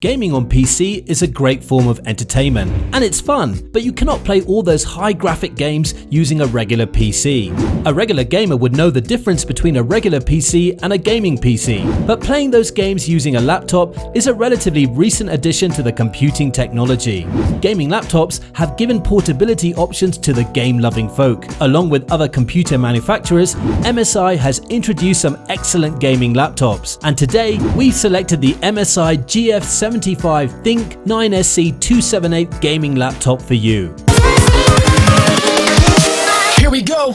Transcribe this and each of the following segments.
Gaming on PC is a great form of entertainment, and it's fun, but you cannot play all those high graphic games using a regular PC. A regular gamer would know the difference between a regular PC and a gaming PC, but playing those games using a laptop is a relatively recent addition to the computing technology. Gaming laptops have given portability options to the game-loving folk. Along with other computer manufacturers, MSI has introduced some excellent gaming laptops, and today we've selected the MSI GF75 Think 9SC-278 gaming laptop for you. Here we go!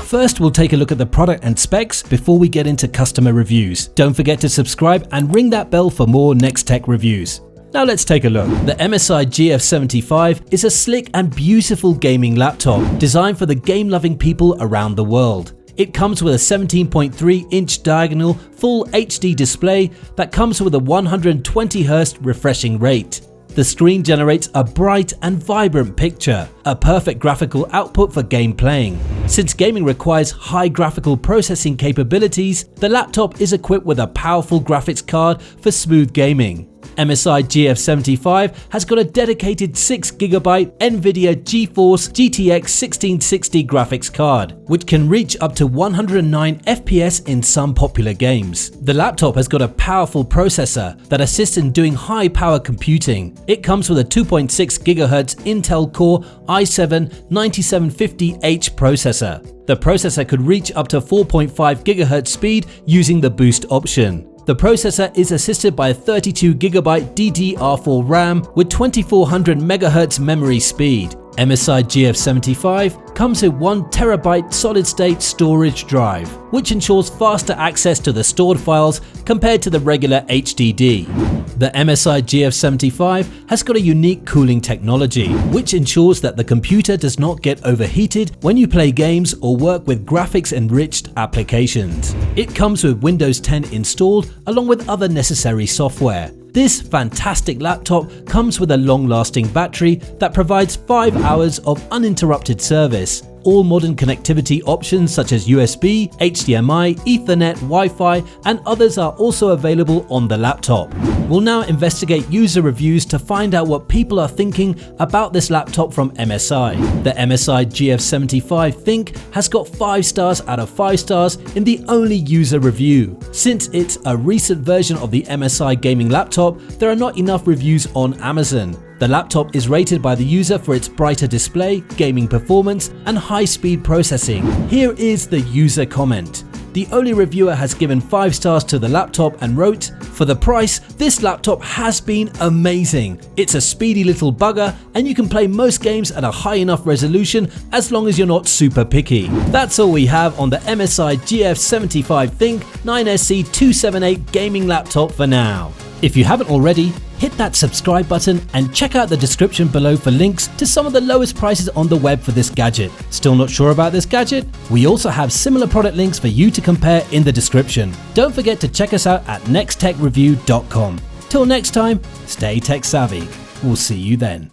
First, we'll take a look at the product and specs before we get into customer reviews. Don't forget to subscribe and ring that bell for more Next Tech reviews. Now let's take a look. The MSI GF75 is a slick and beautiful gaming laptop designed for the game-loving people around the world. It comes with a 17.3-inch diagonal full HD display that comes with a 120Hz refreshing rate. The screen generates a bright and vibrant picture, a perfect graphical output for game playing. Since gaming requires high graphical processing capabilities, the laptop is equipped with a powerful graphics card for smooth gaming. MSI GF75 has got a dedicated 6GB NVIDIA GeForce GTX 1660 graphics card, which can reach up to 109 FPS in some popular games. The laptop has got a powerful processor that assists in doing high power computing. It comes with a 2.6 GHz Intel Core i7-9750H processor. The processor could reach up to 4.5 GHz speed using the boost option. The processor is assisted by a 32GB DDR4 RAM with 2400 MHz memory speed. MSI GF75 comes with 1TB solid-state storage drive, which ensures faster access to the stored files compared to the regular HDD. The MSI GF75 has got a unique cooling technology, which ensures that the computer does not get overheated when you play games or work with graphics-enriched applications. It comes with Windows 10 installed along with other necessary software. This fantastic laptop comes with a long-lasting battery that provides 5 hours of uninterrupted service. All modern connectivity options such as USB, HDMI, Ethernet, Wi-Fi, and others are also available on the laptop. We'll now investigate user reviews to find out what people are thinking about this laptop from MSI. The MSI GF75 Think has got 5 stars out of 5 stars in the only user review. Since it's a recent version of the MSI gaming laptop, there are not enough reviews on Amazon. The laptop is rated by the user for its brighter display, gaming performance, and high-speed processing. Here is the user comment. The only reviewer has given 5 stars to the laptop and wrote, "For the price, this laptop has been amazing. It's a speedy little bugger and you can play most games at a high enough resolution as long as you're not super picky." That's all we have on the MSI GF75 Think 9SC-278 gaming laptop for now. If you haven't already, hit that subscribe button and check out the description below for links to some of the lowest prices on the web for this gadget. Still not sure about this gadget? We also have similar product links for you to compare in the description. Don't forget to check us out at nexttechreview.com. Till next time, stay tech savvy. We'll see you then.